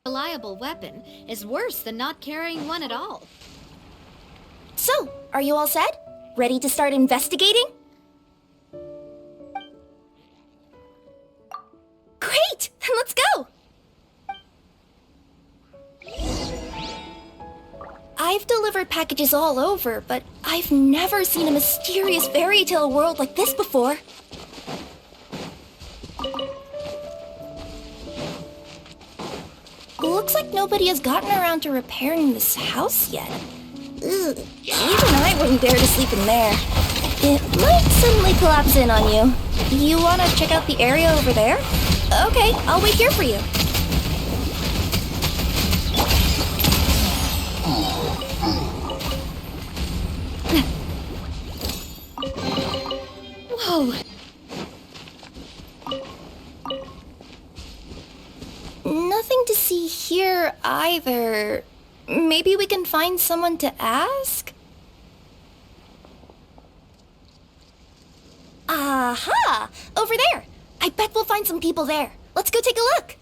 reliable weapon is worse than not carrying one at all. So, are you all set? Ready to start investigating? Great! Then let's go! I've delivered packages all over, but I've never seen a mysterious fairy tale world like this before. Looks like nobody has gotten around to repairing this house yet. Ugh, even I wouldn't dare to sleep in there. It might suddenly collapse in on you. You wanna check out the area over there? Okay, I'll wait here for you. Whoa. Nothing to see here either. Maybe we can find someone to ask? Aha! Over there! I bet we'll find some people there. Let's go take a look!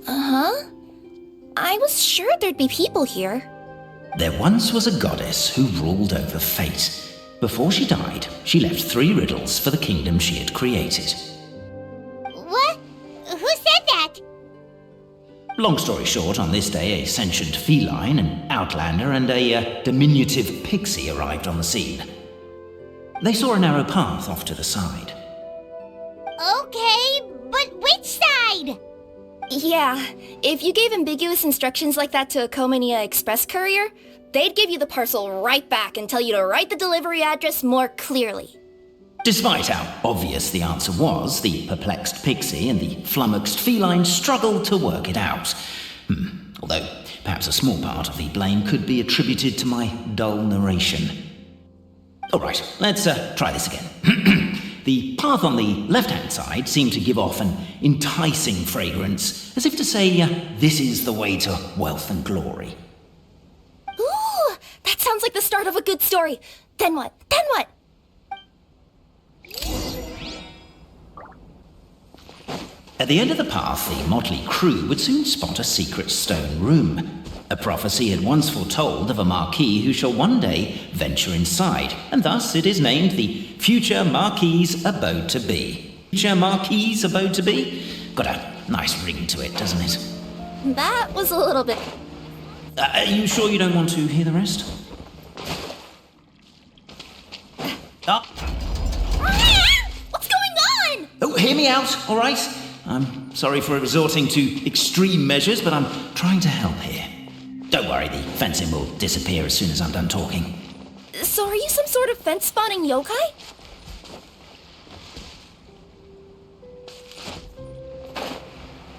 Uh-huh. I was sure there'd be people here. There once was a goddess who ruled over fate. Before she died, she left 3 riddles for the kingdom she had created. What? Who said that? Long story short, on this day, a sentient feline, an outlander, and a diminutive pixie arrived on the scene. They saw a narrow path off to the side. Okay, but which side? Yeah, if you gave ambiguous instructions like that to a Comania Express courier, they'd give you the parcel right back and tell you to write the delivery address more clearly. Despite how obvious the answer was, the perplexed pixie and the flummoxed feline struggled to work it out. Although, perhaps a small part of the blame could be attributed to my dull narration. Alright, let's try this again. The path on the left-hand side seemed to give off an enticing fragrance, as if to say, this is the way to wealth and glory. Ooh, that sounds like the start of a good story. Then what? Then what? At the end of the path, the motley crew would soon spot a secret stone room. A prophecy had once foretold of a marquis who shall one day venture inside, and thus it is named the Future Marquis's Abode to Be. Future Marquis's Abode to Be? Got a nice ring to it, doesn't it? That was a little bit... Are you sure you don't want to hear the rest? What's going on? Oh, hear me out, all right? I'm sorry for resorting to extreme measures, but I'm trying to help here. Don't worry, the fencing will disappear as soon as I'm done talking. So are you some sort of fence-spawning yokai?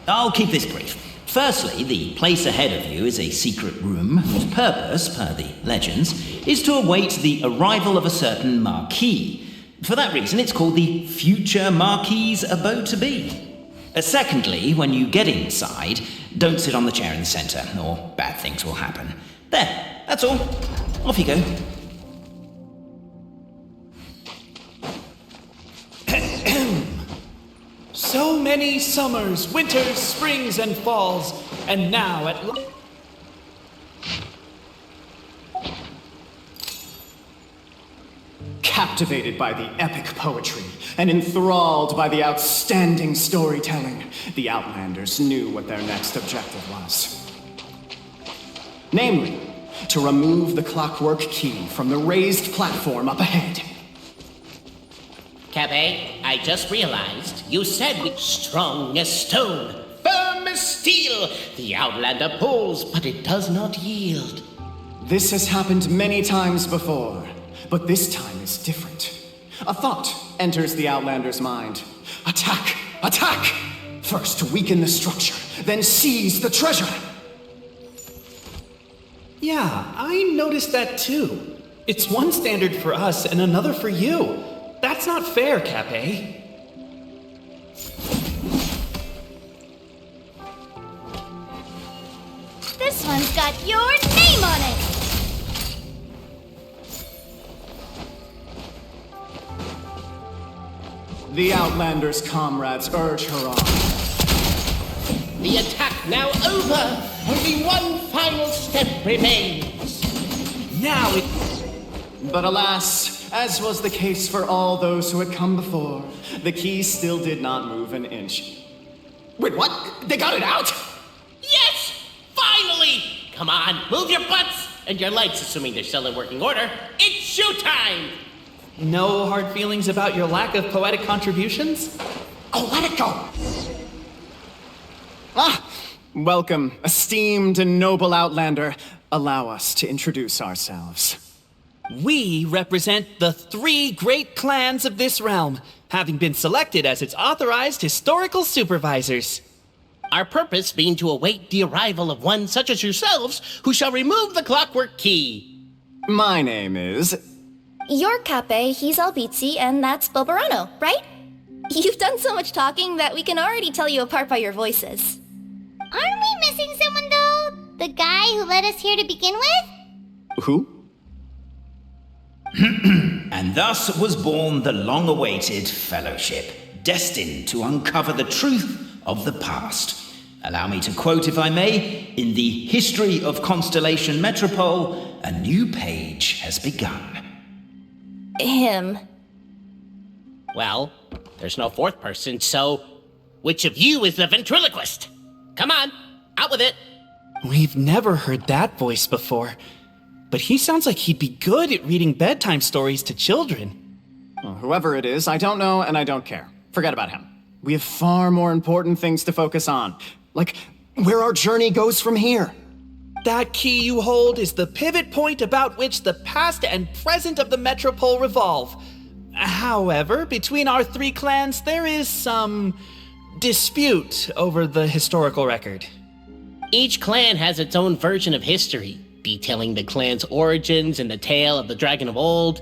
I'll keep this brief. Firstly, the place ahead of you is a secret room whose purpose, per the legends, is to await the arrival of a certain marquis. For that reason, it's called the Future Marquis's Abode to Be. Secondly, when you get inside, don't sit on the chair in the centre, or bad things will happen. There, that's all. Off you go. So many summers, winters, springs, and falls, and now at last. Captivated by the epic poetry and enthralled by the outstanding storytelling, the Outlanders knew what their next objective was. Namely, to remove the clockwork key from the raised platform up ahead. Cabé, I just realized you said we strong as stone, firm as steel. The Outlander pulls, but it does not yield. This has happened many times before, but this time is different. A thought enters the Outlander's mind. Attack! Attack! First weaken the structure, then seize the treasure! Yeah, I noticed that too. It's one standard for us and another for you. That's not fair, Cape. This one's got your name on it! The Outlander's comrades urge her on. The attack now over! Only one final step remains! Now it... But alas, as was the case for all those who had come before, the key still did not move an inch. Wait, what? They got it out? Yes! Finally! Come on, move your butts! And your legs, assuming they're still in working order. It's showtime! No hard feelings about your lack of poetic contributions? Oh, let it go! Ah! Welcome, esteemed and noble Outlander. Allow us to introduce ourselves. We represent the 3 great clans of this realm, having been selected as its authorized historical supervisors. Our purpose being to await the arrival of one such as yourselves, who shall remove the clockwork key. My name is... You're Cape, he's Albizzi, and that's Bobarano, right? You've done so much talking that we can already tell you apart by your voices. Aren't we missing someone, though? The guy who led us here to begin with? Who? And thus was born the long-awaited fellowship, destined to uncover the truth of the past. Allow me to quote, if I may, in the history of Constellation Metropole, a new page has begun. Him. Well, there's no 4th person, so which of you is the ventriloquist? Come on, out with it. We've never heard that voice before, but he sounds like he'd be good at reading bedtime stories to children. Well, whoever it is, I don't know and I don't care. Forget about him. We have far more important things to focus on, like where our journey goes from here. That key you hold is the pivot point about which the past and present of the Metropole revolve. However, between our 3 clans, there is some dispute over the historical record. Each clan has its own version of history, detailing the clan's origins and the tale of the dragon of old,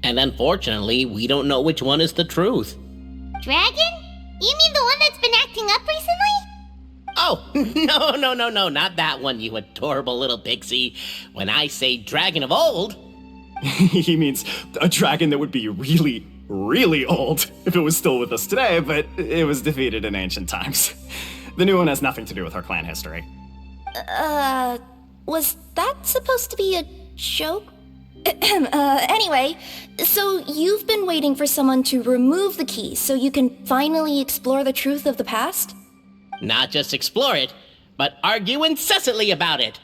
and unfortunately, we don't know which one is the truth. Dragon? You mean the one that's been acting up recently? Oh, no, not that one, you adorable little pixie. When I say dragon of old... He means a dragon that would be really, really old if it was still with us today, but it was defeated in ancient times. The new one has nothing to do with our clan history. Was that supposed to be a joke? Anyway, so you've been waiting for someone to remove the key so you can finally explore the truth of the past? Not just explore it, but argue incessantly about it.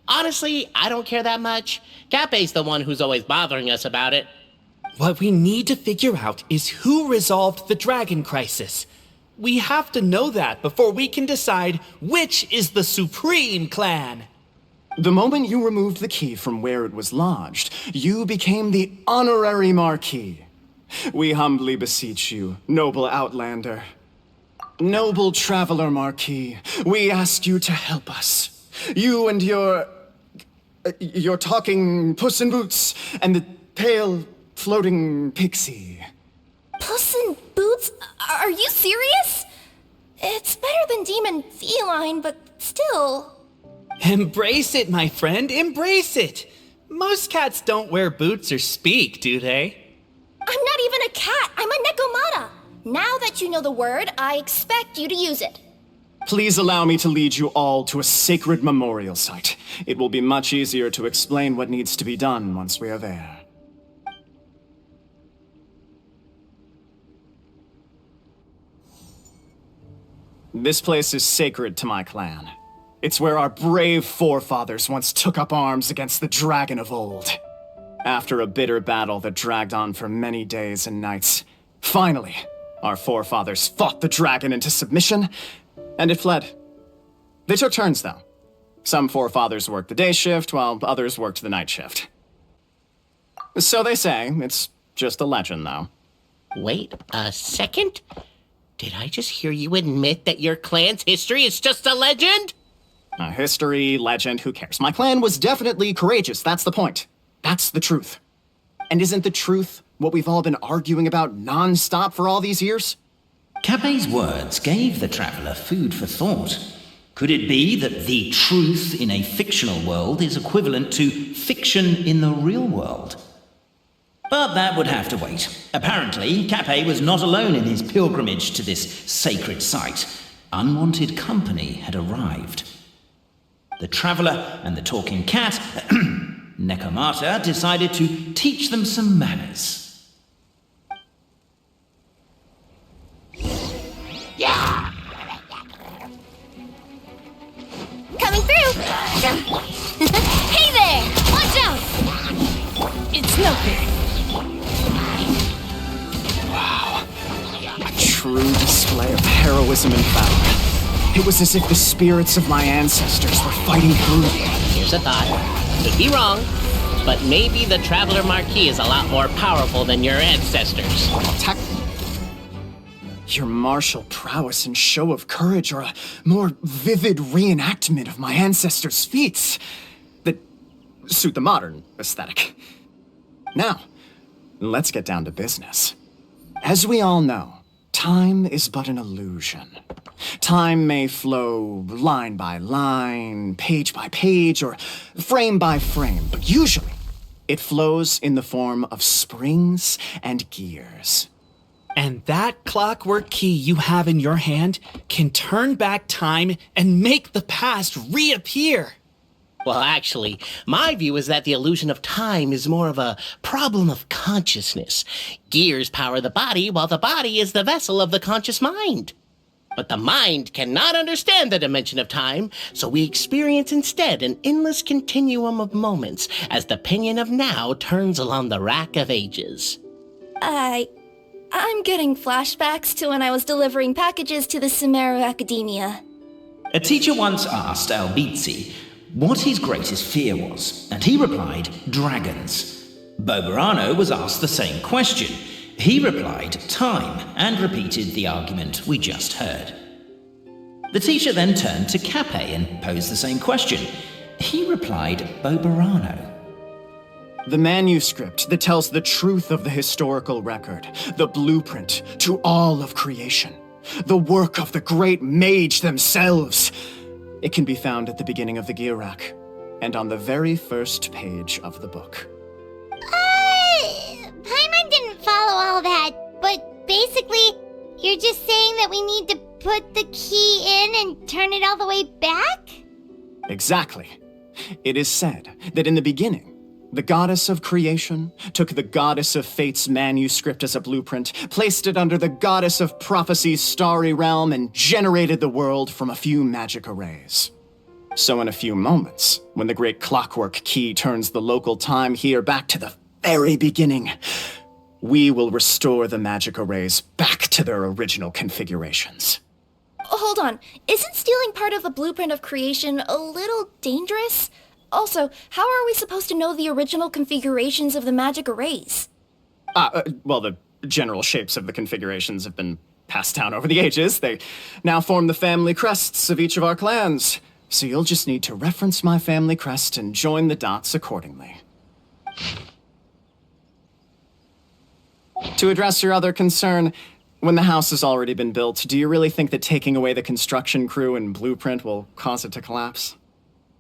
Honestly, I don't care that much. Cape's the one who's always bothering us about it. What we need to figure out is who resolved the dragon crisis. We have to know that before we can decide which is the supreme clan. The moment you removed the key from where it was lodged, you became the honorary Marquis. We humbly beseech you, noble Outlander. Noble Traveler Marquis, we ask you to help us. You and your talking Puss in Boots and the pale floating pixie. Puss in Boots? Are you serious? It's better than demon feline, but still... Embrace it, my friend, embrace it! Most cats don't wear boots or speak, do they? I'm not even a cat, I'm a Nekomata! Now that you know the word, I expect you to use it. Please allow me to lead you all to a sacred memorial site. It will be much easier to explain what needs to be done once we are there. This place is sacred to my clan. It's where our brave forefathers once took up arms against the dragon of old. After a bitter battle that dragged on for many days and nights, finally, our forefathers fought the dragon into submission, and it fled. They took turns, though. Some forefathers worked the day shift, while others worked the night shift. So they say. It's just a legend, though. Wait a second? Did I just hear you admit that your clan's history is just a legend? History, legend, who cares? My clan was definitely courageous, that's the point. That's the truth. And isn't the truth what we've all been arguing about non-stop for all these years? Capet's words gave the traveller food for thought. Could it be that the truth in a fictional world is equivalent to fiction in the real world? But that would have to wait. Apparently, Capet was not alone in his pilgrimage to this sacred site. Unwanted company had arrived. The traveller and the talking cat, Nekomata, decided to teach them some manners. Coming through! Hey there! Watch out! It's no good. A true display of heroism and valor. It was as if the spirits of my ancestors were fighting through me. Here's a thought. Could be wrong, but maybe the Traveler Marquis is a lot more powerful than your ancestors. Your martial prowess and show of courage are a more vivid reenactment of my ancestors' feats that suit the modern aesthetic. Now, let's get down to business. As we all know, time is but an illusion. Time may flow line by line, page by page, or frame by frame, but usually it flows in the form of springs and gears. And that clockwork key you have in your hand can turn back time and make the past reappear. Well, actually, my view is that the illusion of time is more of a problem of consciousness. Gears power the body, while the body is the vessel of the conscious mind. But the mind cannot understand the dimension of time, so we experience instead an endless continuum of moments as the pinion of now turns along the rack of ages. I'm getting flashbacks to when I was delivering packages to the Sumeru Academia. A teacher once asked Albizzi what his greatest fear was, and he replied, dragons. Boberano was asked the same question. He replied, time, and repeated the argument we just heard. The teacher then turned to Capet and posed the same question. He replied, Boberano. The manuscript that tells the truth of the historical record, the blueprint to all of creation, the work of the great mage themselves. It can be found at the beginning of the Girak, and on the very first page of the book. Paimon didn't follow all that, but basically, you're just saying that we need to put the key in and turn it all the way back? Exactly. It is said that in the beginning, the goddess of creation took the goddess of fate's manuscript as a blueprint, placed it under the goddess of prophecy's starry realm, and generated the world from a few magic arrays. So in a few moments, when the great clockwork key turns the local time here back to the very beginning, we will restore the magic arrays back to their original configurations. Hold on, isn't stealing part of the blueprint of creation a little dangerous? Also, how are we supposed to know the original configurations of the magic arrays? Well, the general shapes of the configurations have been passed down over the ages. They now form the family crests of each of our clans. So you'll just need to reference my family crest and join the dots accordingly. To address your other concern, when the house has already been built, do you really think that taking away the construction crew and blueprint will cause it to collapse?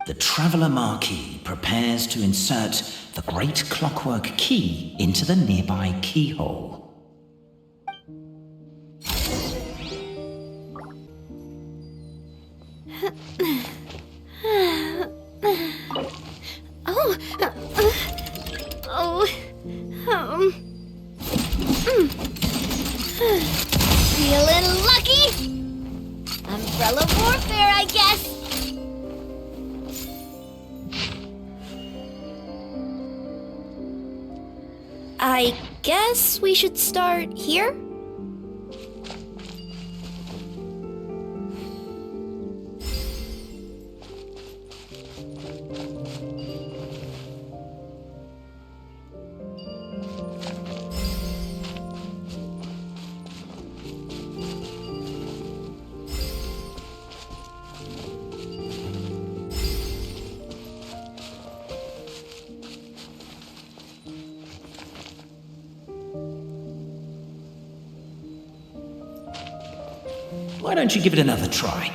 The Traveller Marquis prepares to insert the great clockwork key into the nearby keyhole. Feeling lucky? Umbrella warfare, I guess. I guess we should start here? Why don't you give it another try?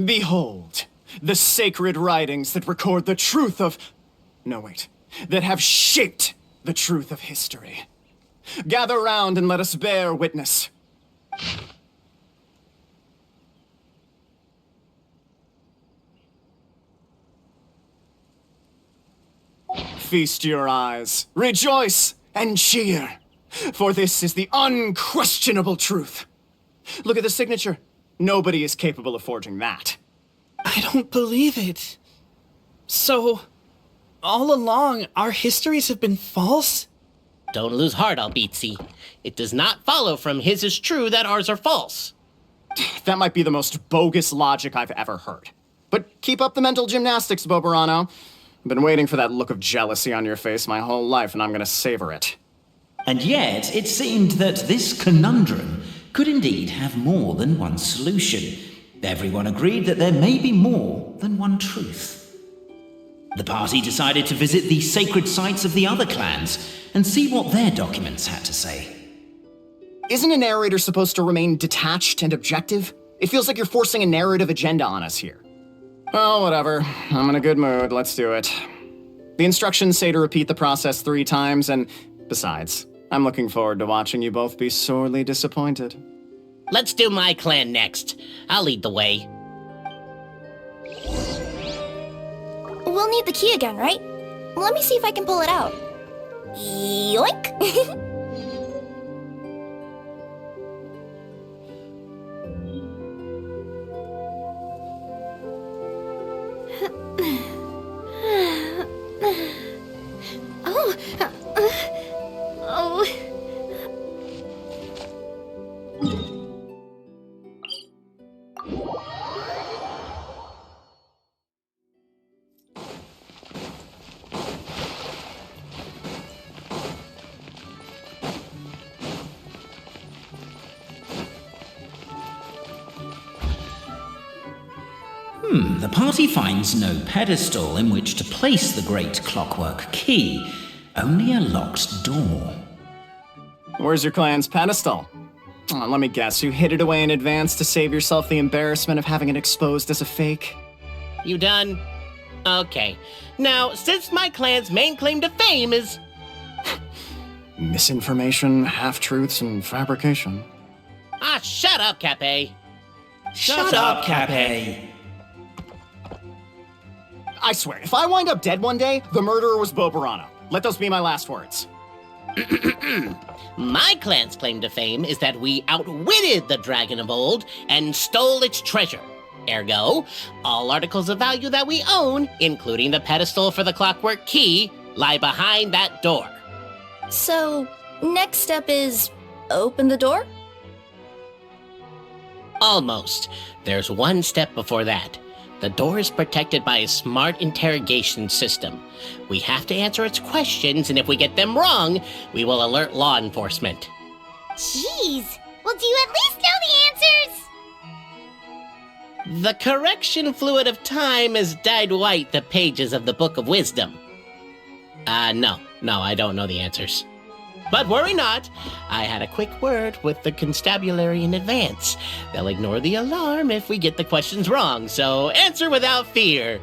Behold, the sacred writings that record the truth of... No, wait. That have shaped the truth of history. Gather round and let us bear witness. Feast your eyes, rejoice, and cheer, for this is the unquestionable truth. Look at the signature. Nobody is capable of forging that. I don't believe it. So, all along, our histories have been false? Don't lose heart, Albizzi. It does not follow from his is true that ours are false. That might be the most bogus logic I've ever heard. But keep up the mental gymnastics, Boberano. I've been waiting for that look of jealousy on your face my whole life, and I'm gonna savor it. And yet, it seemed that this conundrum could indeed have more than one solution. Everyone agreed that there may be more than one truth. The party decided to visit the sacred sites of the other clans and see what their documents had to say. Isn't a narrator supposed to remain detached and objective? It feels like you're forcing a narrative agenda on us here. Well, whatever. I'm in a good mood. Let's do it. The instructions say to repeat the process 3 times, and besides, I'm looking forward to watching you both be sorely disappointed. Let's do my clan next. I'll lead the way. We'll need the key again, right? Let me see if I can pull it out. Yoink! The party finds no pedestal in which to place the great clockwork key, only a locked door. Where's your clan's pedestal? Oh, let me guess, you hid it away in advance to save yourself the embarrassment of having it exposed as a fake? You done? Okay. Now, since my clan's main claim to fame is... Misinformation, half-truths, and fabrication. Ah, shut up, Cape. Shut up, Cape. I swear, if I wind up dead one day, the murderer was Boberano. Let those be my last words. My clan's claim to fame is that we outwitted the dragon of old and stole its treasure. Ergo, all articles of value that we own, including the pedestal for the clockwork key, lie behind that door. So, next step is open the door? Almost. There's one step before that. The door is protected by a smart interrogation system. We have to answer its questions, and if we get them wrong, we will alert law enforcement. Jeez. Well, do you at least know the answers? The correction fluid of time has dyed white the pages of the Book of Wisdom. No, I don't know the answers. But worry not, I had a quick word with the constabulary in advance. They'll ignore the alarm if we get the questions wrong, so answer without fear.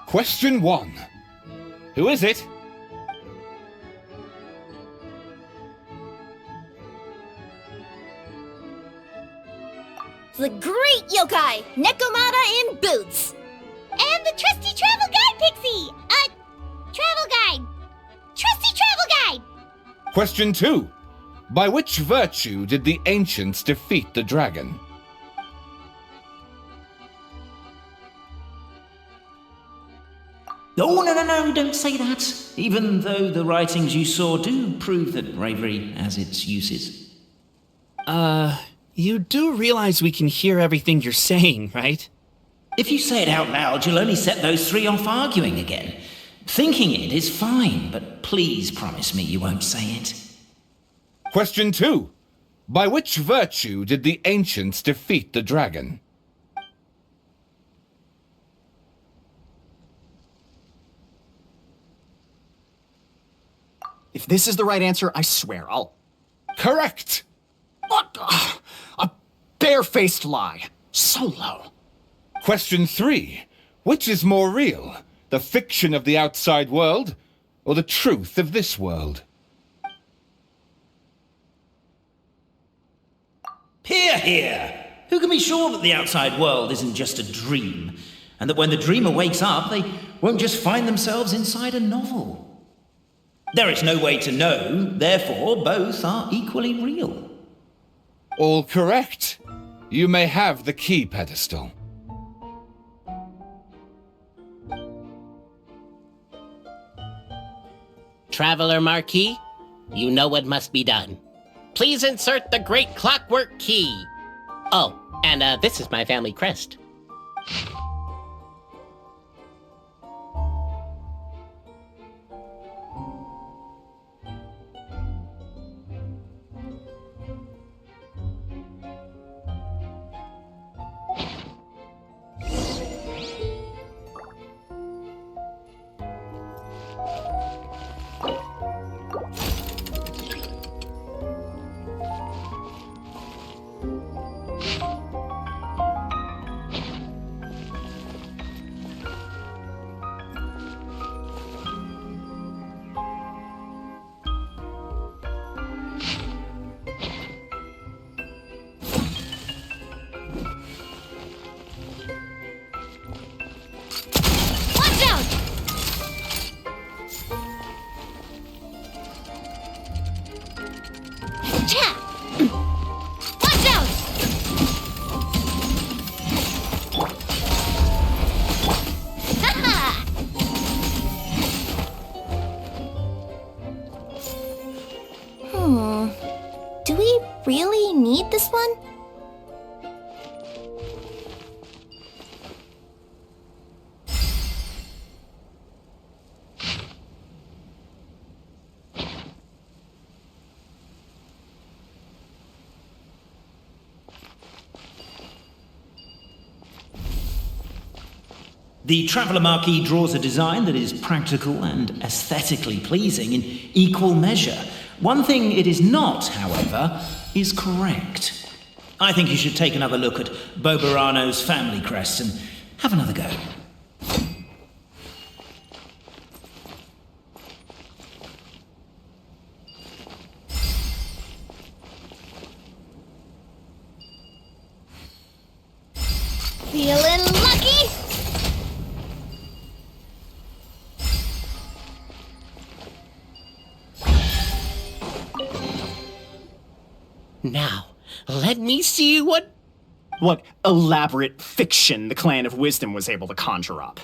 Question 1. Who is it? The great yokai, Nekomata in boots! And the trusty travel guide, Pixie! Travel guide! Trusty travel guide! Question 2. By which virtue did the ancients defeat the dragon? Oh, no, don't say that. Even though the writings you saw do prove that bravery has its uses. You do realize we can hear everything you're saying, right? If you say it out loud, you'll only set those three off arguing again. Thinking it is fine, but please promise me you won't say it. Question 2. By which virtue did the ancients defeat the dragon? If this is the right answer, I swear I'll... Correct! What? A barefaced lie. So low. Question 3. Which is more real? The fiction of the outside world, or the truth of this world? Hear, hear! Who can be sure that the outside world isn't just a dream, and that when the dreamer wakes up, they won't just find themselves inside a novel? There is no way to know, therefore both are equally real. All correct. You may have the key pedestal. Traveler Marquis, you know what must be done. Please insert the great clockwork key. Oh, and this is my family crest. Do we really need this one? The Traveller Marquis draws a design that is practical and aesthetically pleasing in equal measure. One thing it is not, however, is correct. I think you should take another look at Boberano's family crest and have another go. Feeling lucky? Now, let me see what elaborate fiction the Clan of Wisdom was able to conjure up.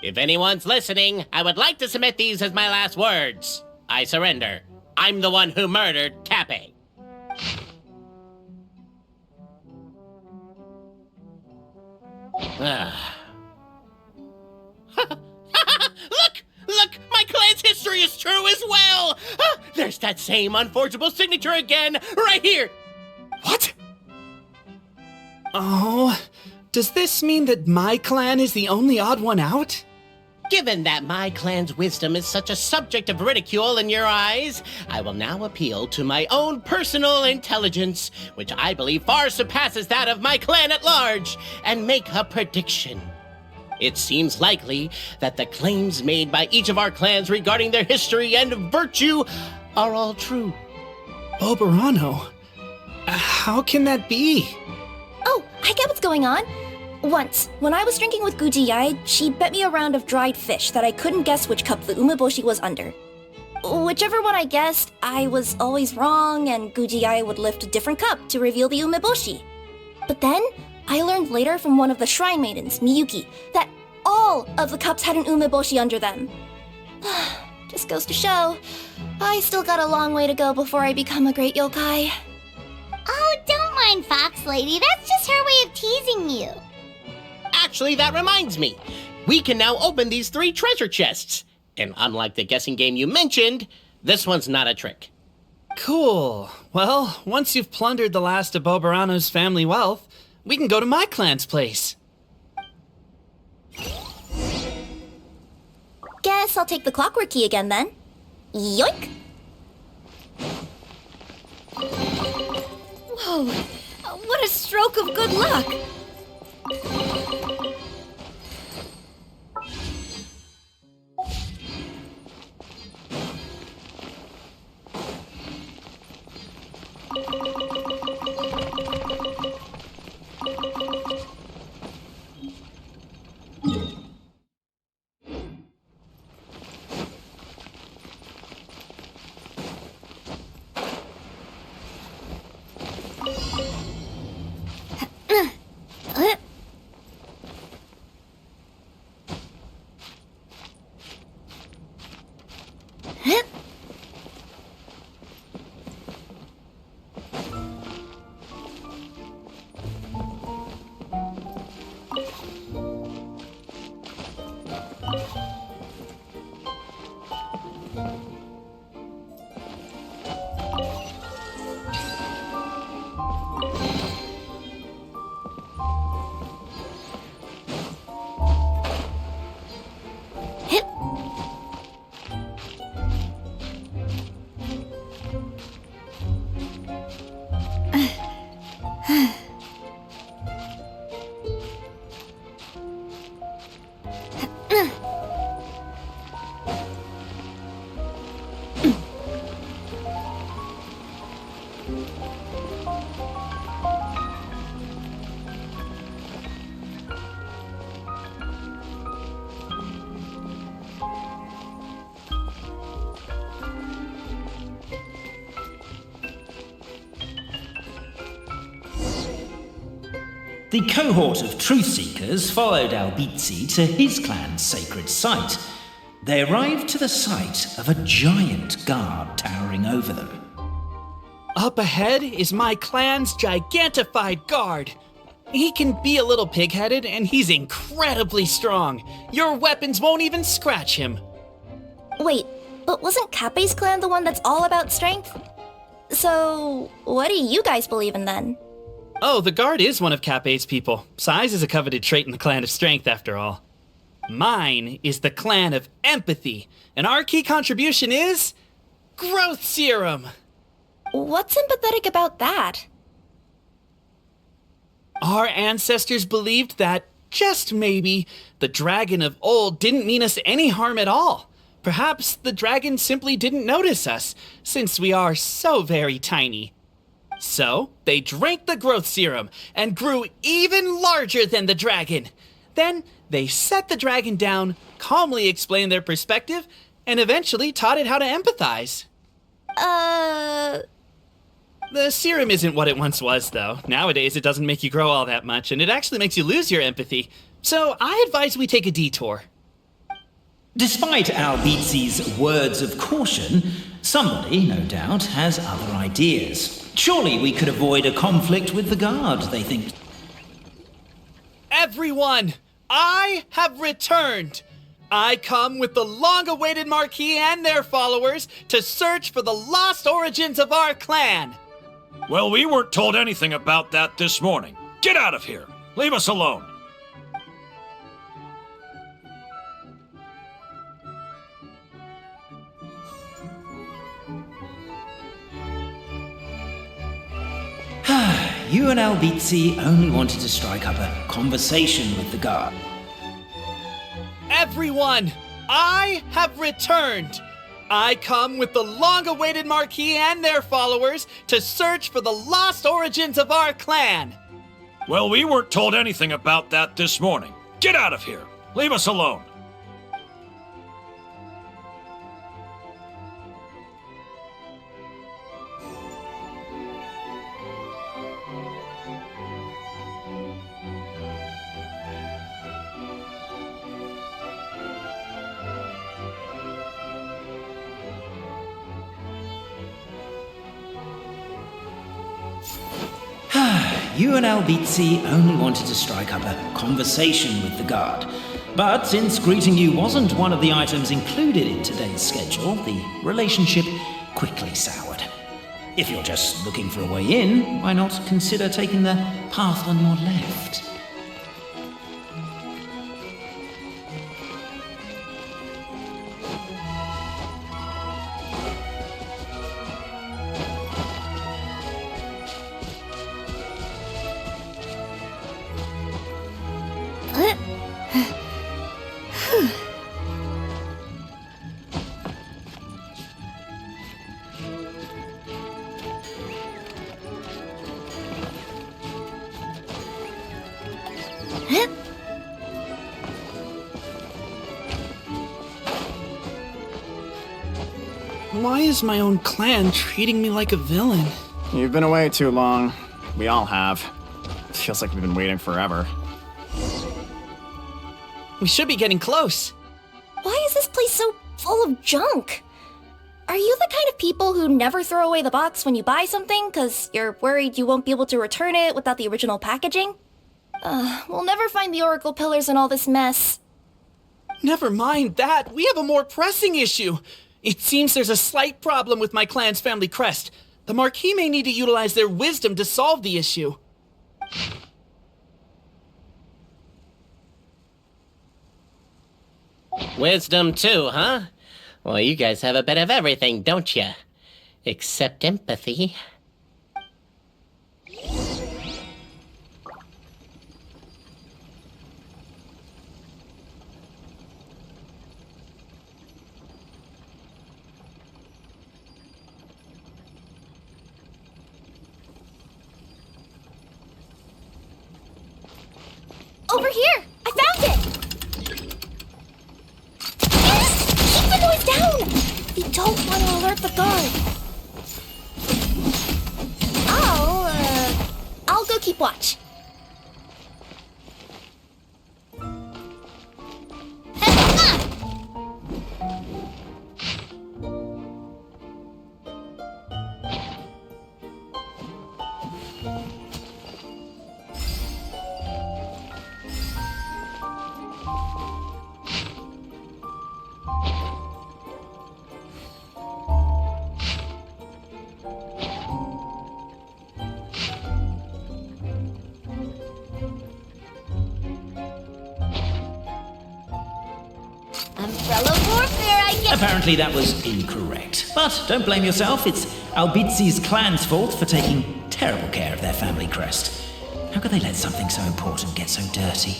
If anyone's listening, I would like to submit these as my last words. I surrender. I'm the one who murdered Cappe. Look! My clan's history is true as well! There's that same unforgeable signature again, right here! What? Oh, does this mean that my clan is the only odd one out? Given that my clan's wisdom is such a subject of ridicule in your eyes, I will now appeal to my own personal intelligence, which I believe far surpasses that of my clan at large, and make a prediction. It seems likely that the claims made by each of our clans regarding their history and virtue are all true. Boberano? How can that be? Oh, I get what's going on. Once, when I was drinking with Gujiyai, she bet me a round of dried fish that I couldn't guess which cup the umeboshi was under. Whichever one I guessed, I was always wrong, and Gujiai would lift a different cup to reveal the umeboshi. But then, I learned later from one of the shrine maidens, Miyuki, that all of the cups had an umeboshi under them. Just goes to show, I still got a long way to go before I become a great yokai. Oh, don't mind Fox Lady. That's just her way of teasing you. Actually, that reminds me. We can now open these 3 treasure chests. And unlike the guessing game you mentioned, this one's not a trick. Cool. Well, once you've plundered the last of Bobarano's family wealth, we can go to my clan's place. Guess I'll take the clockwork key again then. Yoink! Whoa! What a stroke of good luck! The cohort of truth seekers followed Albizzi to his clan's sacred site. They arrived to the site of a giant guard towering over them. Up ahead is my clan's gigantified guard. He can be a little pig-headed, and he's incredibly strong. Your weapons won't even scratch him. Wait, but wasn't Kappe's clan the one that's all about strength? So, what do you guys believe in then? Oh, the guard is one of Kappe's people. Size is a coveted trait in the clan of strength, after all. Mine is the clan of empathy, and our key contribution is growth serum. What's sympathetic about that? Our ancestors believed that, just maybe, the dragon of old didn't mean us any harm at all. Perhaps the dragon simply didn't notice us, since we are so very tiny. So, they drank the growth serum and grew even larger than the dragon. Then, they set the dragon down, calmly explained their perspective, and eventually taught it how to empathize. The serum isn't what it once was, though. Nowadays, it doesn't make you grow all that much, and it actually makes you lose your empathy. So, I advise we take a detour. Despite Albizzi's words of caution, somebody, no doubt, has other ideas. Surely we could avoid a conflict with the guard, they think. Everyone, I have returned. I come with the long-awaited Marquis and their followers to search for the lost origins of our clan. Well, we weren't told anything about that this morning. Get out of here. Leave us alone. You and Albizzi only wanted to strike up a conversation with the guard. Everyone, I have returned. I come with the long-awaited Marquis and their followers to search for the lost origins of our clan. Well, we weren't told anything about that this morning. Get out of here. Leave us alone. you and Albizzi only wanted to strike up a conversation with the guard. But since greeting you wasn't one of the items included in today's schedule, the relationship quickly soured. If you're just looking for a way in, why not consider taking the path on your left? Why is my own clan treating me like a villain? You've been away too long. We all have. Feels like we've been waiting forever. We should be getting close. Why is this place so full of junk? Are you the kind of people who never throw away the box when you buy something because you're worried you won't be able to return it without the original packaging? We'll never find the Oracle Pillars in all this mess. Never mind that. We have a more pressing issue. It seems there's a slight problem with my clan's family crest. The Marquis may need to utilize their wisdom to solve the issue. Wisdom too, huh? Well, you guys have a bit of everything, don't you? Except empathy. Over here! I found it! Yes! Keep the noise down! We don't want to alert the guard. I'll go keep watch. Umbrella warfare, I guess. Apparently that was incorrect. But don't blame yourself, it's Albizzi's clan's fault for taking terrible care of their family crest. How could they let something so important get so dirty?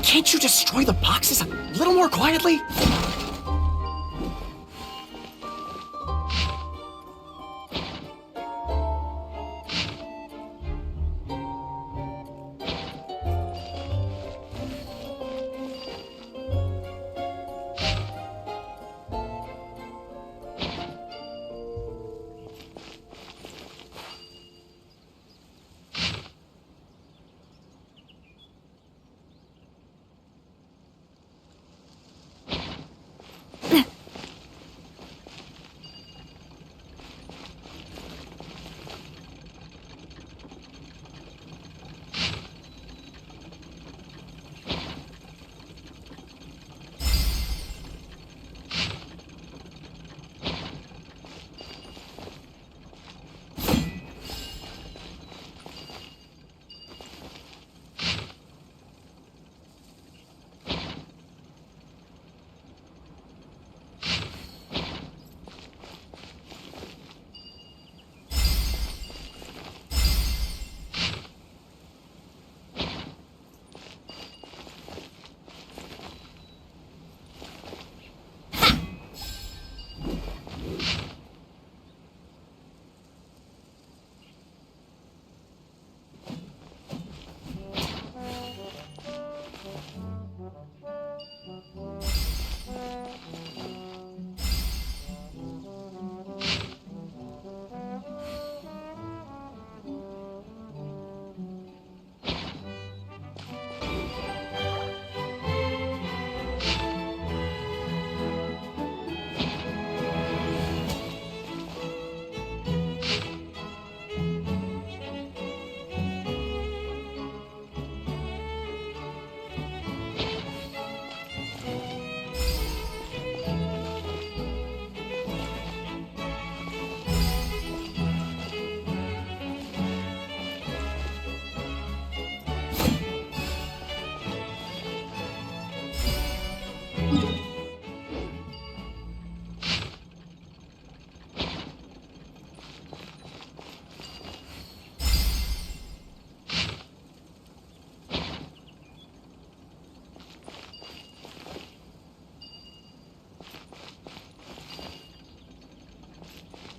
Can't you destroy the boxes a little more quietly?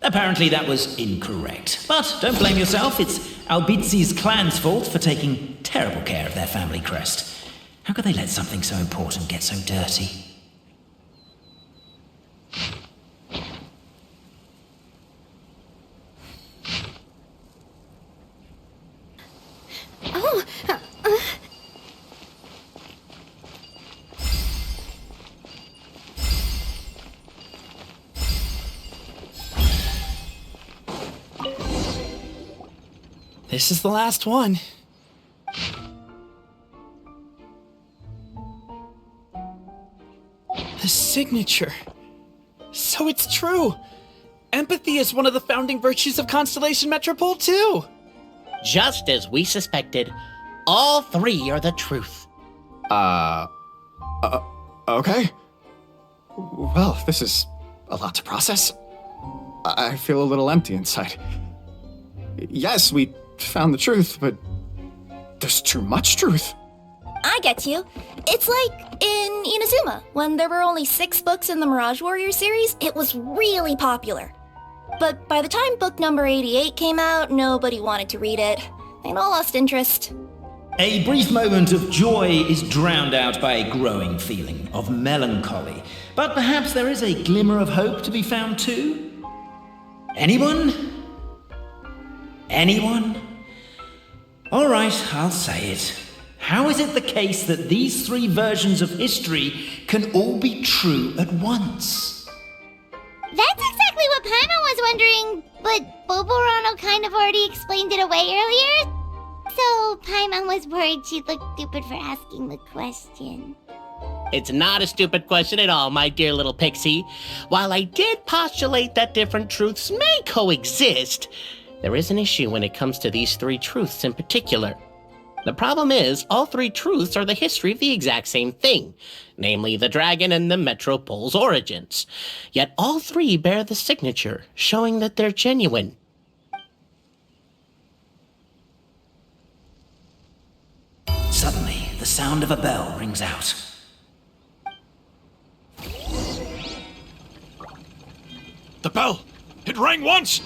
Apparently that was incorrect. But don't blame yourself, it's Albizi's clan's fault for taking terrible care of their family crest. How could they let something so important get so dirty? Oh, This is the last one. The signature. So it's true. Empathy is one of the founding virtues of Constellation Metropole, too. Just as we suspected, all three are the truth. Okay. Well, this is a lot to process. I feel a little empty inside. Yes, we found the truth, but there's too much truth. I get you. It's like in Inazuma, when there were only 6 books in the Mirage Warrior series, it was really popular. But by the time book number 88 came out, nobody wanted to read it. They'd all lost interest. A brief moment of joy is drowned out by a growing feeling of melancholy. But perhaps there is a glimmer of hope to be found too? Anyone? Anyone? All right, I'll say it. How is it the case that these 3 versions of history can all be true at once? That's exactly what Paimon was wondering, but Boborano kind of already explained it away earlier. So Paimon was worried she'd look stupid for asking the question. It's not a stupid question at all, my dear little pixie. While I did postulate that different truths may coexist, there is an issue when it comes to these 3 truths in particular. The problem is, all 3 truths are the history of the exact same thing, namely the dragon and the Metropole's origins. Yet all 3 bear the signature, showing that they're genuine. Suddenly, the sound of a bell rings out. The bell! It rang once!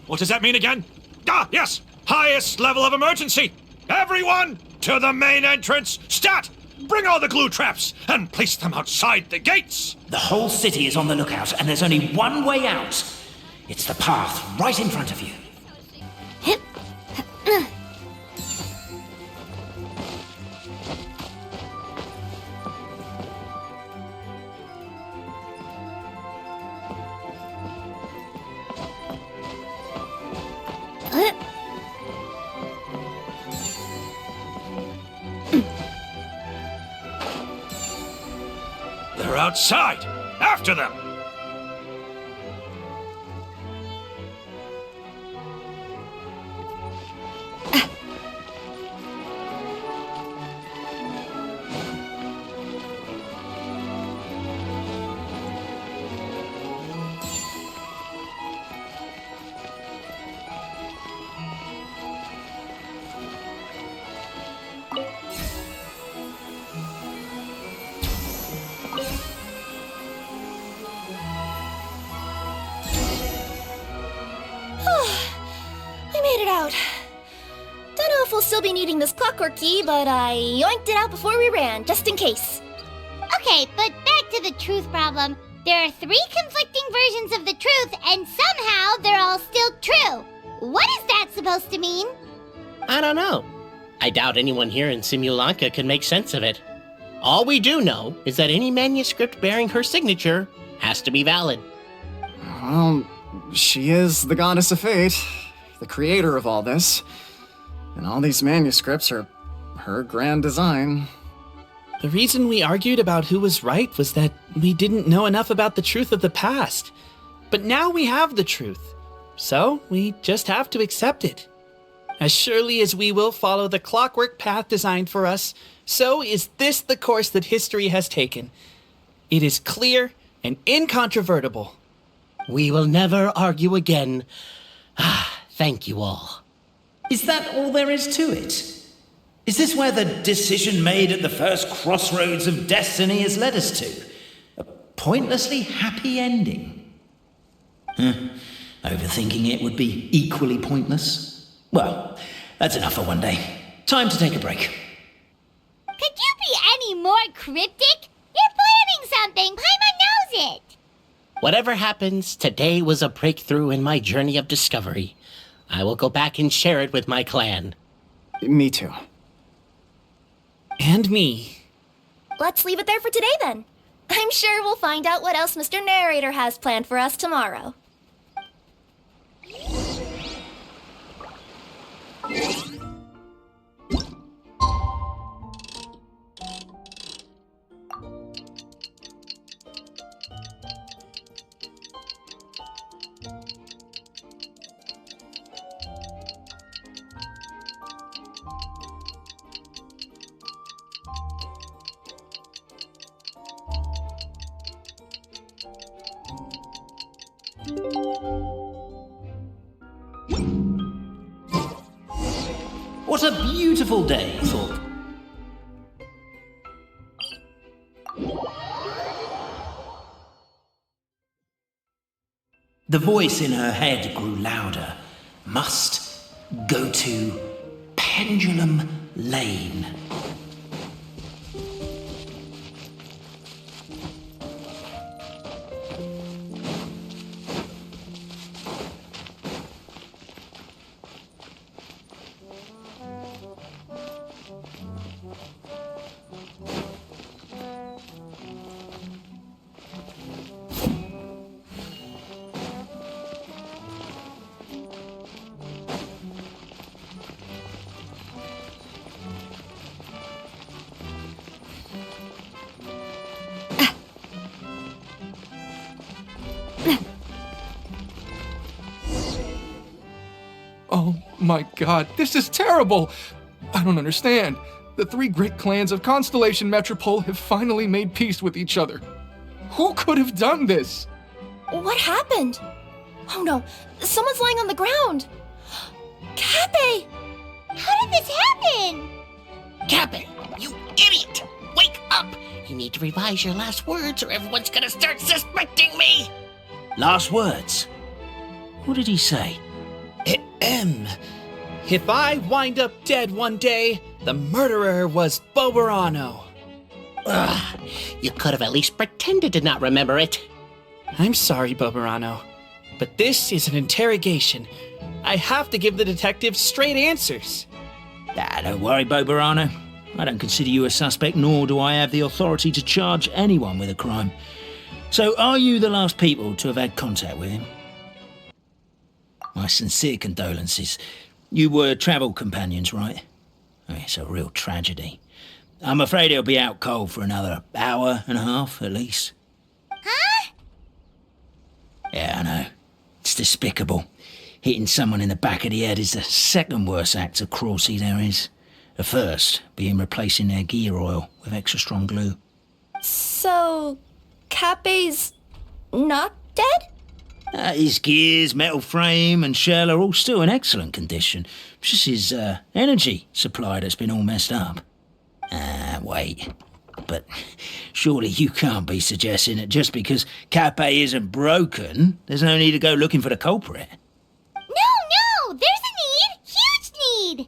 What does that mean again? Ah, yes! Highest level of emergency! Everyone, to the main entrance! Stat! Bring all the glue traps and place them outside the gates! The whole city is on the lookout, and there's only one way out. It's the path right in front of you. They're outside! After them! I made it out. Don't know if we'll still be needing this clockwork key, but I yoinked it out before we ran, just in case. Okay, but back to the truth problem. There are 3 conflicting versions of the truth, and somehow they're all still true. What is that supposed to mean? I don't know. I doubt anyone here in Simulanka can make sense of it. All we do know is that any manuscript bearing her signature has to be valid. Well, she is the goddess of fate, the creator of all this. And all these manuscripts are her grand design. The reason we argued about who was right was that we didn't know enough about the truth of the past. But now we have the truth. So we just have to accept it. As surely as we will follow the clockwork path designed for us, so is this the course that history has taken. It is clear and incontrovertible. We will never argue again. Thank you all. Is that all there is to it? Is this where the decision made at the first crossroads of destiny has led us to? A pointlessly happy ending? Overthinking it would be equally pointless. Well, that's enough for one day. Time to take a break. Could you be any more cryptic? You're planning something. Paimon knows it. Whatever happens, today was a breakthrough in my journey of discovery. I will go back and share it with my clan. Me too. And me. Let's leave it there for today then. I'm sure we'll find out what else Mr. Narrator has planned for us tomorrow. What a beautiful day, thought. The voice in her head grew louder. Must go to Pendulum Lane. Oh my god, this is terrible! I don't understand. The three great clans of Constellation Metropole have finally made peace with each other. Who could have done this? What happened? Oh no, someone's lying on the ground! Cappe! How did this happen? Cappe, you idiot! Wake up! You need to revise your last words or everyone's gonna start suspecting me! Last words. What did he say? If I wind up dead one day, the murderer was Boberano. Ugh, you could have at least pretended to not remember it. I'm sorry, Boberano, but this is an interrogation. I have to give the detective straight answers. Don't worry, Boberano. I don't consider you a suspect, nor do I have the authority to charge anyone with a crime. So, are you the last people to have had contact with him? My sincere condolences. You were travel companions, right? Oh, it's a real tragedy. I'm afraid he'll be out cold for another hour and a half, at least. Huh? Yeah, I know. It's despicable. Hitting someone in the back of the head is the second worst act of cruelty there is. The first being replacing their gear oil with extra strong glue. So, Cappe's not dead? His gears, metal frame and shell are all still in excellent condition. It's just his energy supply that's been all messed up. Wait. But surely you can't be suggesting that just because Cappe isn't broken, there's no need to go looking for the culprit. No! There's a need! Huge need!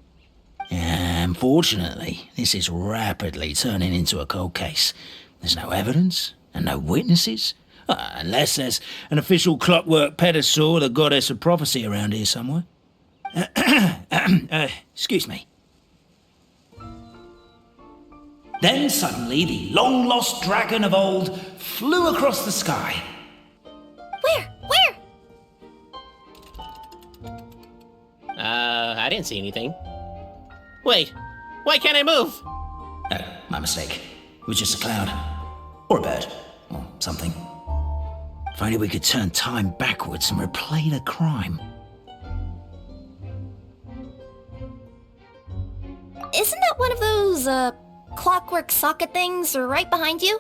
Unfortunately, this is rapidly turning into a cold case. There's no evidence and no witnesses. Unless there's an official clockwork pedestal or the goddess of prophecy around here somewhere. Excuse me. Then suddenly the long-lost dragon of old flew across the sky. Where? I didn't see anything. Wait, why can't I move? Oh, my mistake. It was just a cloud. Or a bird. Or something. If only we could turn time backwards and replay the crime. Isn't that one of those, clockwork socket things right behind you?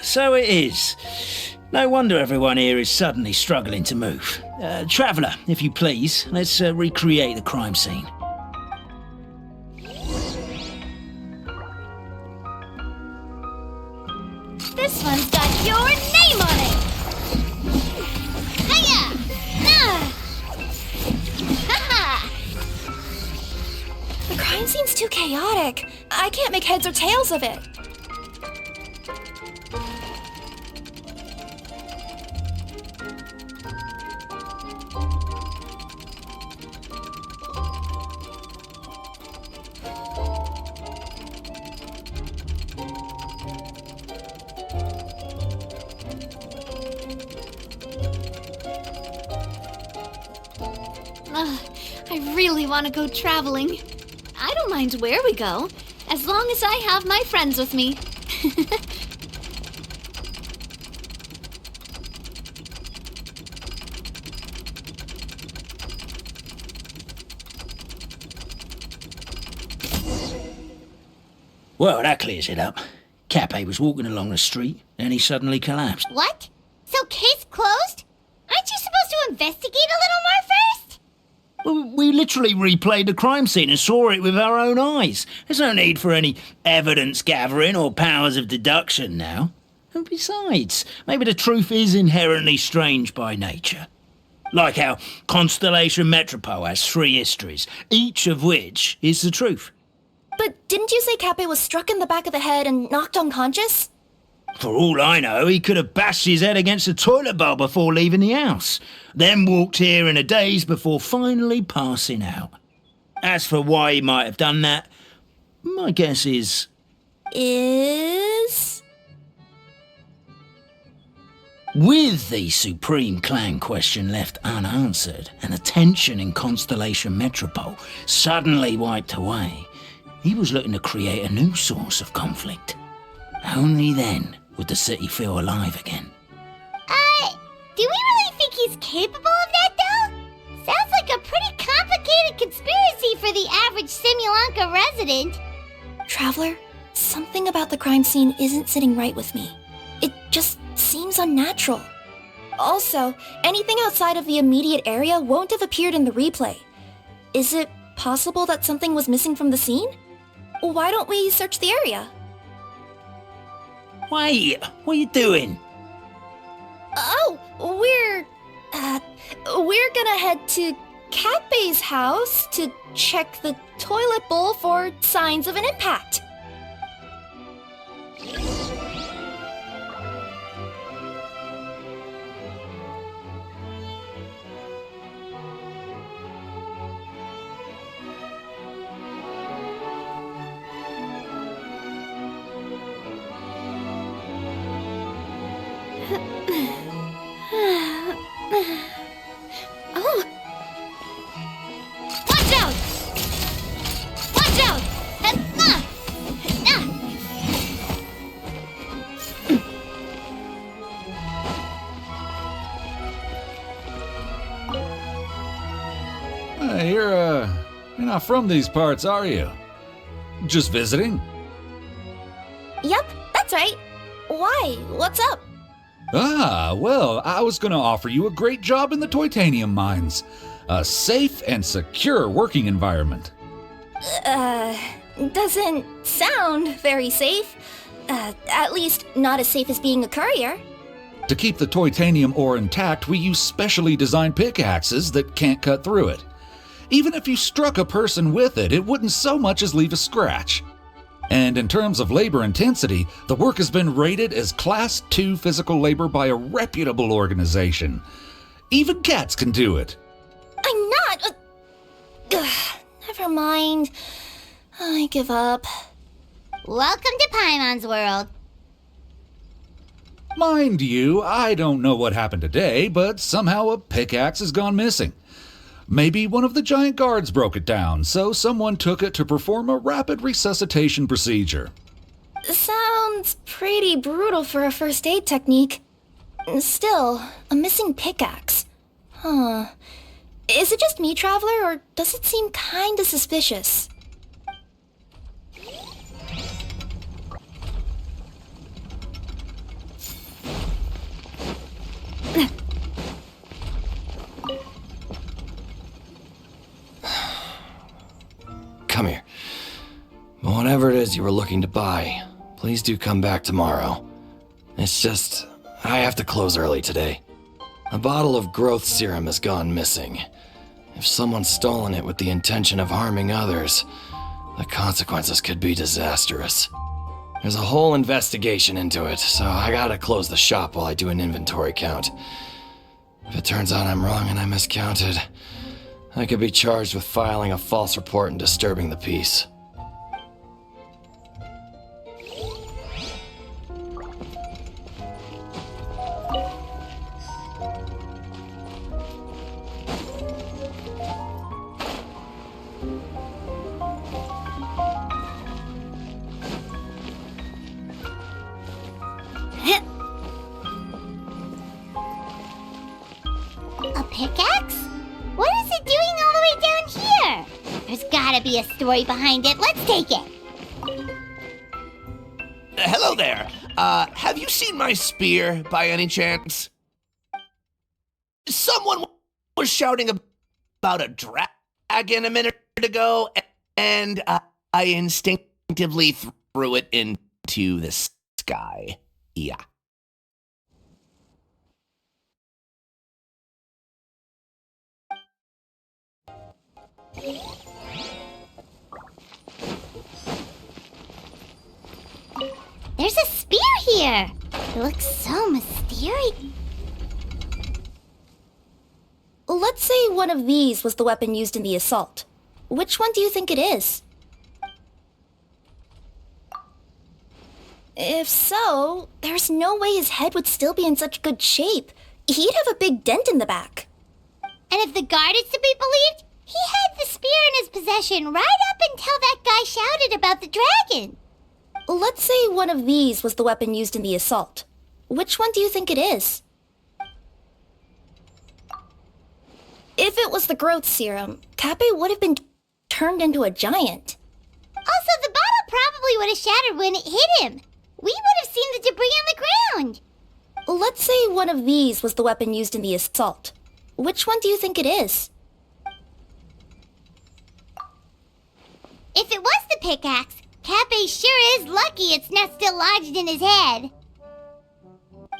So it is. No wonder everyone here is suddenly struggling to move. Traveller, if you please, let's recreate the crime scene. This one's got your name crime scene's too chaotic. I can't make heads or tails of it. I really want to go traveling. I don't mind where we go, as long as I have my friends with me. Well, that clears it up. Cappe was walking along the street, and he suddenly collapsed. What? So case closed? Aren't you supposed to investigate a little more first? Well, we literally replayed the crime scene and saw it with our own eyes. There's no need for any evidence gathering or powers of deduction now. And besides, maybe the truth is inherently strange by nature. Like how Constellation Metropole has 3 histories, each of which is the truth. But didn't you say Cappe was struck in the back of the head and knocked unconscious? For all I know, he could have bashed his head against a toilet bowl before leaving the house, then walked here in a daze before finally passing out. As for why he might have done that, my guess is... With the Supreme Clan question left unanswered and the tension in Constellation Metropole suddenly wiped away, he was looking to create a new source of conflict. Only then would the city feel alive again. Do we really think he's capable of that, though? Sounds like a pretty complicated conspiracy for the average Simulanka resident. Traveler, something about the crime scene isn't sitting right with me. It just seems unnatural. Also, anything outside of the immediate area won't have appeared in the replay. Is it possible that something was missing from the scene? Why don't we search the area? Wait, what are you doing? Oh, we're gonna head to Cappe's house to check the toilet bowl for signs of an impact. Oh! Watch out! Watch out! You're not from these parts, are you? Just visiting? Yep, that's right. Why? What's up? Ah, well, I was gonna offer you a great job in the Titanium mines. A safe and secure working environment. Doesn't sound very safe. At least not as safe as being a courier. To keep the titanium ore intact, we use specially designed pickaxes that can't cut through it. Even if you struck a person with it, it wouldn't so much as leave a scratch. And in terms of labor intensity, the work has been rated as Class 2 physical labor by a reputable organization. Even cats can do it. I'm not... never mind. I give up. Welcome to Paimon's world. Mind you, I don't know what happened today, but somehow a pickaxe has gone missing. Maybe one of the giant guards broke it down, so someone took it to perform a rapid resuscitation procedure. Sounds pretty brutal for a first aid technique. Still, a missing pickaxe. Huh. Is it just me, Traveler, or does it seem kinda suspicious? Come here. Whatever it is you were looking to buy, please do come back tomorrow. It's just, I have to close early today. A bottle of growth serum has gone missing. If someone's stolen it with the intention of harming others, The consequences could be disastrous. There's a whole investigation into it, so I gotta close the shop while I do an inventory count. If it turns out I'm wrong and I miscounted, I could be charged with filing a false report and disturbing the peace. A pickaxe? What is it doing all the way down here? There's gotta be a story behind it. Let's take it. Hello there. Have you seen my spear by any chance? Someone was shouting about a dragon a minute ago, and I instinctively threw it into the sky. Yeah. There's a spear here. It looks so mysterious. Let's say one of these was the weapon used in the assault. Which one do you think it is? If so, there's no way his head would still be in such good shape. He'd have a big dent in the back. And if the guard is to be believed, he had the spear in his possession right up until that guy shouted about the dragon. Let's say one of these was the weapon used in the assault. Which one do you think it is? If it was the growth serum, Kappe would have been turned into a giant. Also, the bottle probably would have shattered when it hit him. We would have seen the debris on the ground. Let's say one of these was the weapon used in the assault. Which one do you think it is? If it was the pickaxe, Kappe sure is lucky it's not still lodged in his head.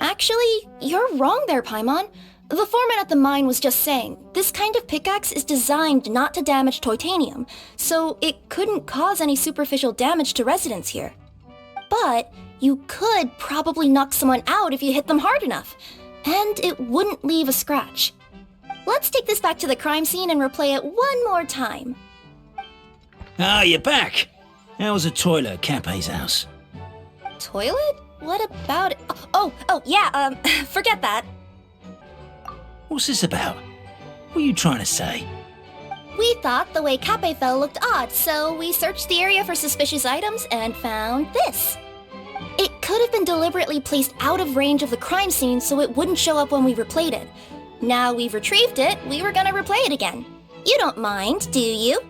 Actually, you're wrong there, Paimon. The foreman at the mine was just saying, this kind of pickaxe is designed not to damage titanium, so it couldn't cause any superficial damage to residents here. But you could probably knock someone out if you hit them hard enough, and it wouldn't leave a scratch. Let's take this back to the crime scene and replay it one more time. Ah, you're back. How was the toilet at Kappe's house? Toilet? What about it? Yeah, forget that. What's this about? What are you trying to say? We thought the way Kappe fell looked odd, so we searched the area for suspicious items and found this. It could have been deliberately placed out of range of the crime scene so it wouldn't show up when we replayed it. Now we've retrieved it, we were gonna replay it again. You don't mind, do you?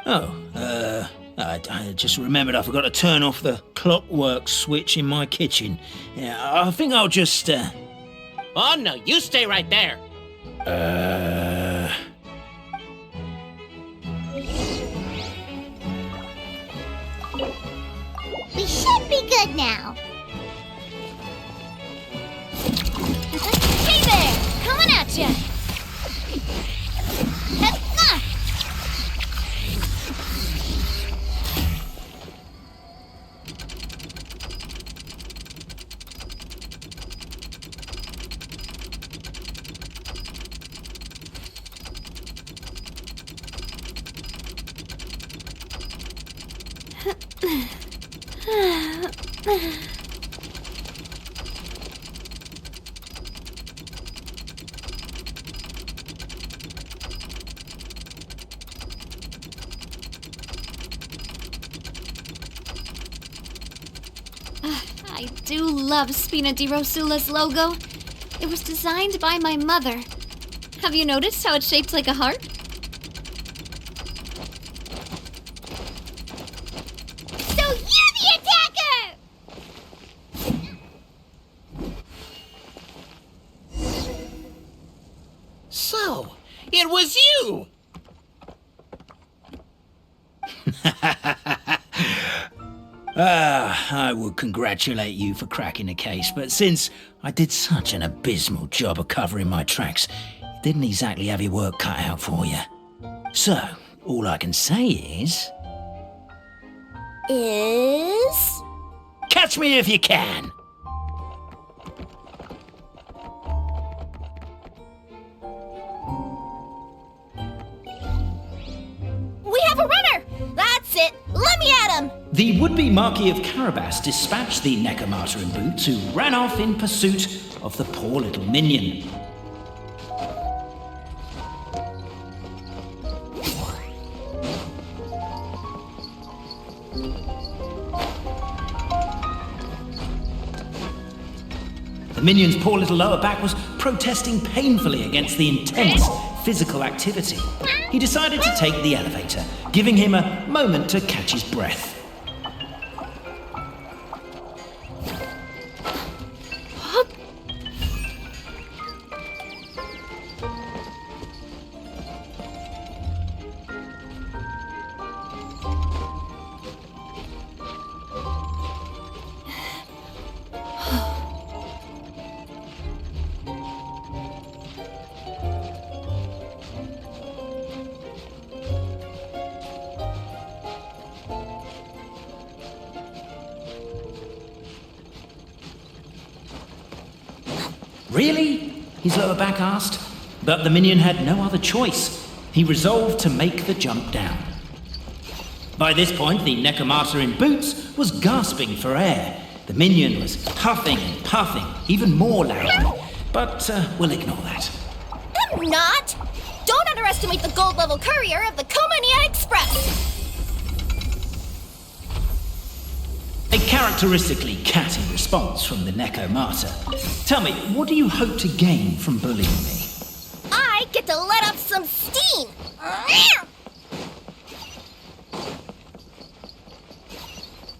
I just remembered I forgot to turn off the clockwork switch in my kitchen. Yeah, I think I'll just, Oh no, you stay right there. We should be good now. Hey there! Coming at ya! I do love Spina di Rosula's logo. It was designed by my mother. Have you noticed how it's shaped like a heart? So you're the attacker! So, it was you! I would congratulate you for cracking the case, but since I did such an abysmal job of covering my tracks, it didn't exactly have your work cut out for you. So, all I can say is... is... Catch me if you can. We have a runner! That's it! Let me at him! The would-be Marquis of Carabas dispatched the Necromata in boots, who ran off in pursuit of the poor little minion. The minion's poor little lower back was protesting painfully against the intense physical activity. He decided to take the elevator, giving him a moment to catch his breath. Really? His lower back asked. But the minion had no other choice. He resolved to make the jump down. By this point, the Necromata in boots was gasping for air. The minion was huffing and puffing, even more loudly. But we'll ignore that. I'm not! Don't underestimate the gold-level courier of the Komania Express! A characteristically catty response from the Necromata. Tell me, what do you hope to gain from bullying me? I get to let off some steam!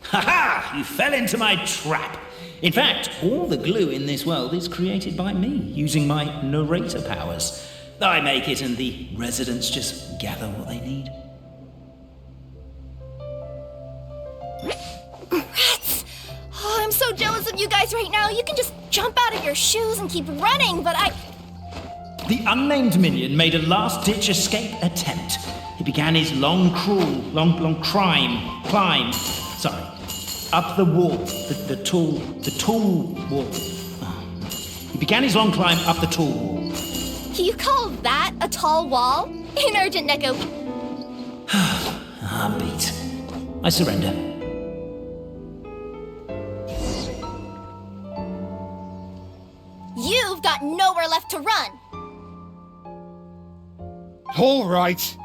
Ha-ha! You fell into my trap. In fact, all the glue in this world is created by me, using my narrator powers. I make it and the residents just gather what they need. Rats! Oh, I'm so jealous of you guys right now. You can just jump out of your shoes and keep running, but I... The unnamed minion made a last-ditch escape attempt. He began his long climb, up the wall, the tall wall. Oh. He began his long climb up the tall wall. You call that a tall wall? In urgent Neko... I'm beat. I surrender. You've got nowhere left to run. All right,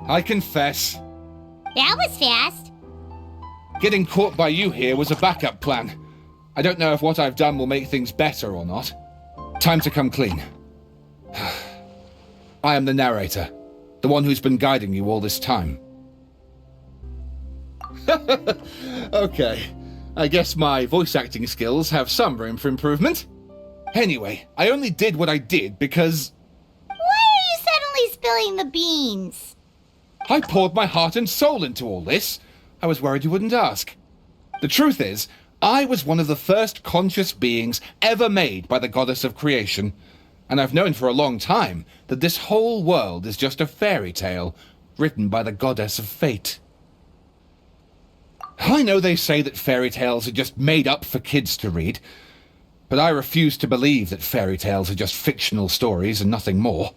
I confess. That was fast. Getting caught by you here was a backup plan. I don't know if what I've done will make things better or not. Time to come clean. I am the narrator, the one who's been guiding you all this time. Okay, I guess my voice acting skills have some room for improvement. Anyway, I only did what I did because... Why are you suddenly spilling the beans? I poured my heart and soul into all this. I was worried you wouldn't ask. The truth is, I was one of the first conscious beings ever made by the goddess of creation, and I've known for a long time that this whole world is just a fairy tale written by the goddess of fate. I know they say that fairy tales are just made up for kids to read, but I refuse to believe that fairy tales are just fictional stories and nothing more.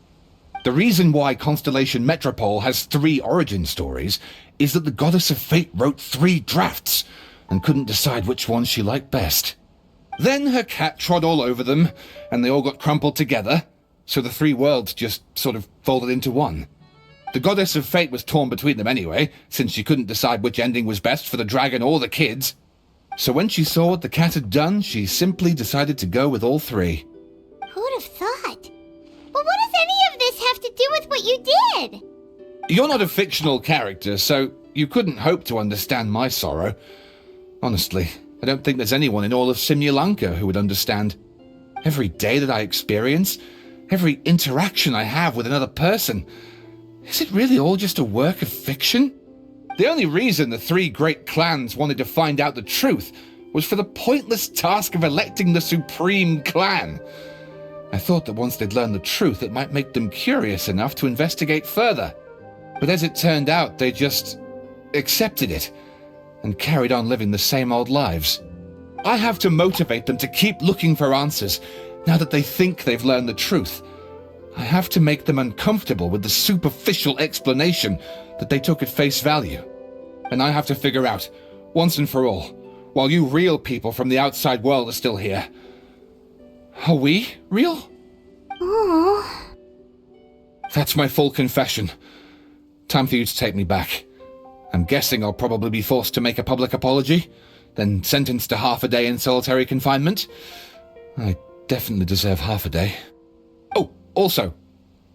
The reason why Constellation Metropole has 3 origin stories is that the Goddess of Fate wrote 3 drafts and couldn't decide which one she liked best. Then her cat trod all over them, and they all got crumpled together, so the 3 worlds just sort of folded into one. The Goddess of Fate was torn between them anyway, since she couldn't decide which ending was best for the dragon or the kids. So when she saw what the cat had done, she simply decided to go with all 3. Who'd have thought? But what does any of this have to do with what you did? You're not a fictional character, so you couldn't hope to understand my sorrow. Honestly, I don't think there's anyone in all of Simulanka who would understand. Every day that I experience, every interaction I have with another person, is it really all just a work of fiction? The only reason the 3 great clans wanted to find out the truth was for the pointless task of electing the supreme clan. I thought that once they'd learned the truth, it might make them curious enough to investigate further. But as it turned out, they just accepted it. and carried on living the same old lives. I have to motivate them to keep looking for answers now that they think they've learned the truth. I have to make them uncomfortable with the superficial explanation that they took at face value. And I have to figure out, once and for all, while you real people from the outside world are still here, are we real? Oh. That's my full confession. Time for you to take me back. I'm guessing I'll probably be forced to make a public apology, then sentenced to half a day in solitary confinement. I definitely deserve half a day. Oh, also,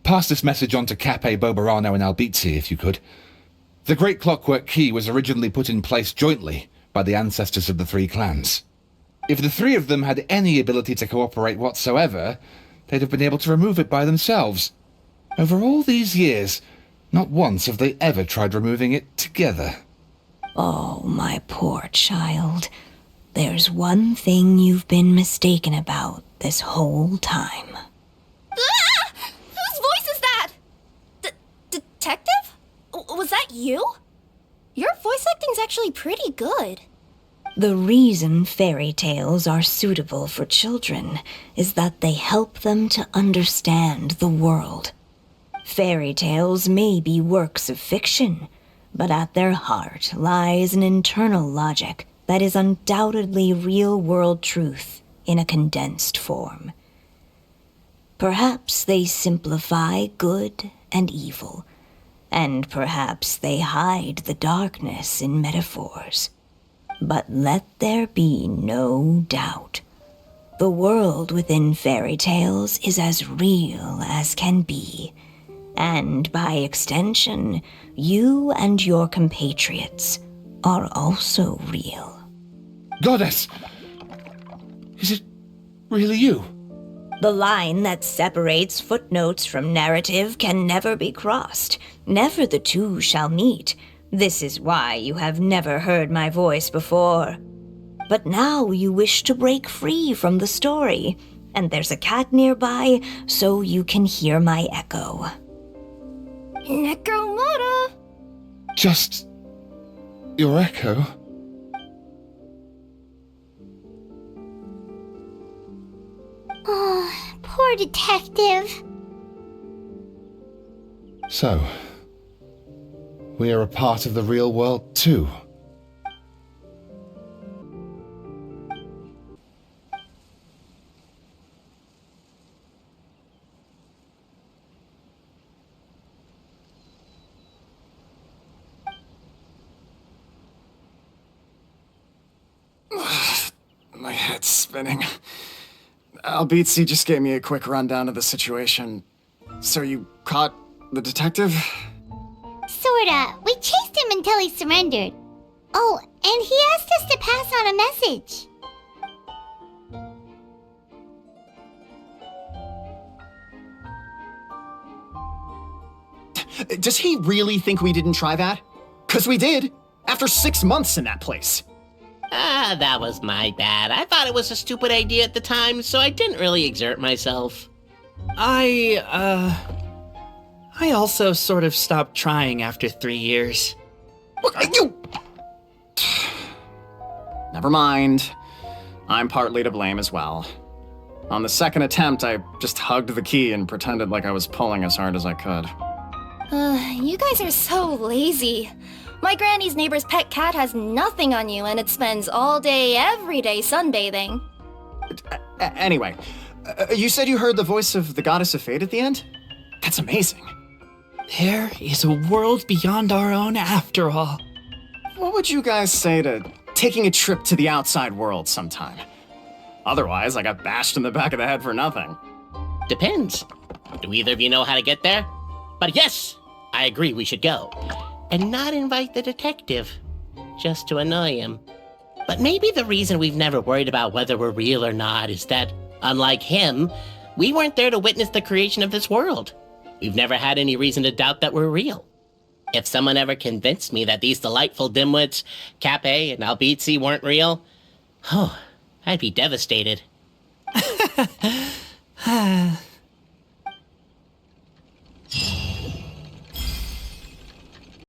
pass this message on to Cape, Bobarano, and Albizzi, if you could. The Great Clockwork Key was originally put in place jointly by the ancestors of the three clans. If the three of them had any ability to cooperate whatsoever, they'd have been able to remove it by themselves. Over all these years, not once have they ever tried removing it together. Oh, my poor child. There's one thing you've been mistaken about this whole time. Ah! Whose voice is that? Detective? Was that you? Your voice acting's actually pretty good. The reason fairy tales are suitable for children is that they help them to understand the world. Fairy tales may be works of fiction, but at their heart lies an internal logic that is undoubtedly real-world truth in a condensed form. Perhaps they simplify good and evil, and perhaps they hide the darkness in metaphors. But let there be no doubt. The world within fairy tales is as real as can be, and by extension, you and your compatriots are also real. Goddess! Is it really you? The line that separates footnotes from narrative can never be crossed. Never the two shall meet. This is why you have never heard my voice before. But now you wish to break free from the story, and there's a cat nearby, so you can hear my echo. Necromora! Just your echo? Oh, poor detective. So, we are a part of the real world too. My head's spinning. Albizzi just gave me a quick rundown of the situation. So you caught the detective? Sorta. We chased him until he surrendered. Oh, and he asked us to pass on a message. Does he really think we didn't try that? 'Cause we did, after 6 months in that place. That was my bad. I thought it was a stupid idea at the time, so I didn't really exert myself. I also sort of stopped trying after 3 years. You! Never mind. I'm partly to blame as well. On the second attempt, I just hugged the key and pretended like I was pulling as hard as I could. You guys are so lazy. My granny's neighbor's pet cat has nothing on you, and it spends all day, every day sunbathing. Anyway, you said you heard the voice of the Goddess of Fate at the end? That's amazing. There is a world beyond our own after all. What would you guys say to taking a trip to the outside world sometime? Otherwise, I got bashed in the back of the head for nothing. Depends. Do either of you know how to get there? But yes, I agree we should go. And not invite the detective, just to annoy him. But maybe the reason we've never worried about whether we're real or not is that, unlike him, we weren't there to witness the creation of this world. We've never had any reason to doubt that we're real. If someone ever convinced me that these delightful dimwits, Cape and Albizzi, weren't real, I'd be devastated.